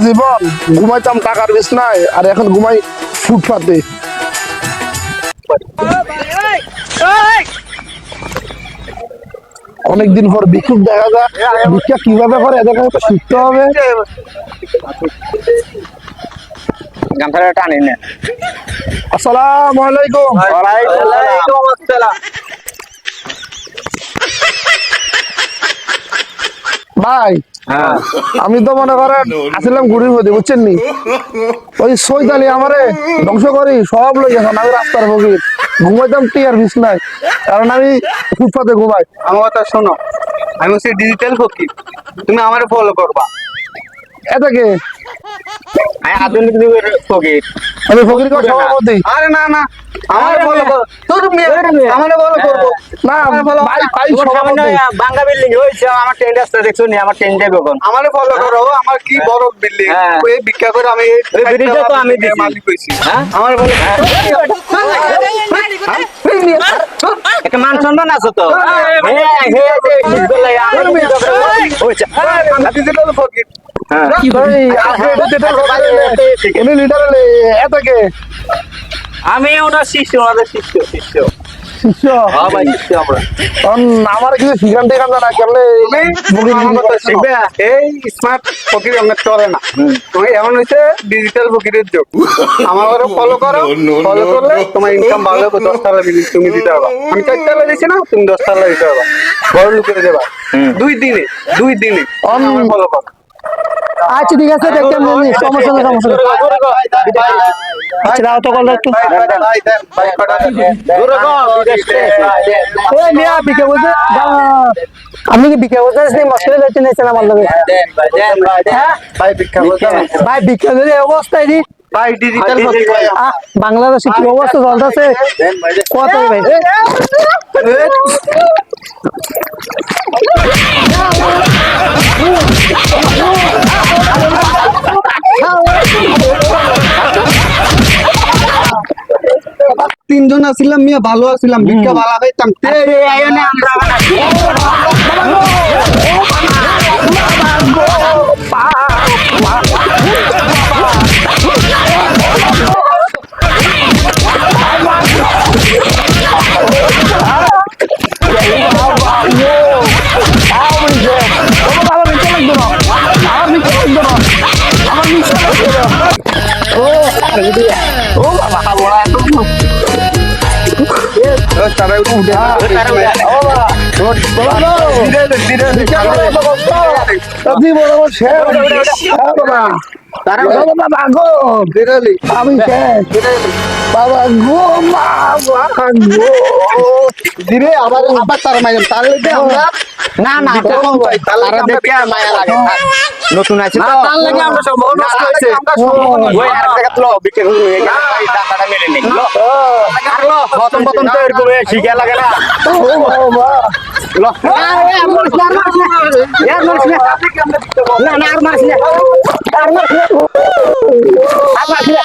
জীবন, ঘুমাইতাম টাকার বিছনায় আর এখন ঘুমাই ফুটপাতে। অনেকদিন পর ভিক্ষুক দেখা যায়, ভিক্ষা কিভাবে করে এদের কাছে তো শিখতে হবে। আসসালামু আলাইকুম। ভাই আমি তো মনে করেন আসলাম ঘুরির মধ্যে, বুঝছেন নি? ওই সৈতানি আমারে ধ্বংস করি সব লই গেছেন। আমি রাস্তার ফকির, ঘুমাইতাম টিয়ার বিছনায়, কারণ আমি ফুটপাতে ঘুমাই। আমার কথা শোনো, আমি হচ্ছে ডিজিটাল ফকির, তুমি আমারে ফলো করবা। এটাকে আমি আধুনিক যুগের ফকির। আমি ফকির কাছে সভাপতি। আরে না না, আমারে ফলো করো। আমারে ফলো করবো না ভাই, ভাই সভাপতি। বাংলা বিল্ডিং হইছে আমার ট্রেন রাস্তা দেখছো নি আমার ট্রেন যাবে কোন আমারে ফলো করো। আমার কি বড় বিল্ডিং, ওই ভিক্ষা করে আমি ওই ব্রিজে তো আমি দিছি। মালিক হইছি। হ্যাঁ আমারে ফলো একটা মান সম্মান আছে তো ডিজিটাল ফকির। ভাই, আপনি digital ফকির হলে, উনি leader হলে, এটাকে আমি ওনার শিষ্য, ওনাদের শিষ্য শিষ্য শিষ্য। হ্যাঁ ভাই শিষ্য আমরা। কারণ আমার কিছু শিখান টিখান না, কেমনে তুমি আমার কথা শিখবে। এই স্মার্ট ফকির আমরা চলে না। তুমি এমন হইছে ডিজিটাল ফকিরের যুগ। আমার ফলো করো, ফলো করলে তোমার ইনকাম ভালো হবে। 10 টাকা তুমি দিতে পারবা। আমি 4 টাকা দিছি না, তুমি 10 টাকা দিতে পারবা। বড় লোক করে দেবা 2 দিনে, 2 দিনে আমার ফলো করো। আচ্ছা ঠিক আছে, দেখতাম সমস্যা না, সমস্যা না। আচ্ছা দাও তো কল একটু। ওই মিয়া বিকে বলছে, আপনি কি বিকে বলছে মশলা যাচ্ছে নিয়েছেন আমার লগে? ভাই ভিক্ষা করতে ভাই বিকে যদি অবস্থায় দি ভাই ডিজিটাল ফকির ভাই। বাংলাদেশে কি অবস্থা চলতেছে কত ভাই। তিনজন আসছিলাম মিয়া, ভালো আসছিলাম, ভিক্ষা ভালো খাইতাম। আমি বাবা গো, বাবা গো ধীরে আবার আবার তারা মাইলাম তার আমরা না না তারা দেখে আর মায়া লাগে। নতুন আছে তো তার লাগে আমরা সব নষ্ট হইছে। ওই আর জায়গা তো বিকে হই এই টাকাটা মেরে নেই লো আর লো প্রথম প্রথম তো এরকম শিখা লাগে না। ও বাবা লো না না আর মারছ না আর মারছ না আর মারছ না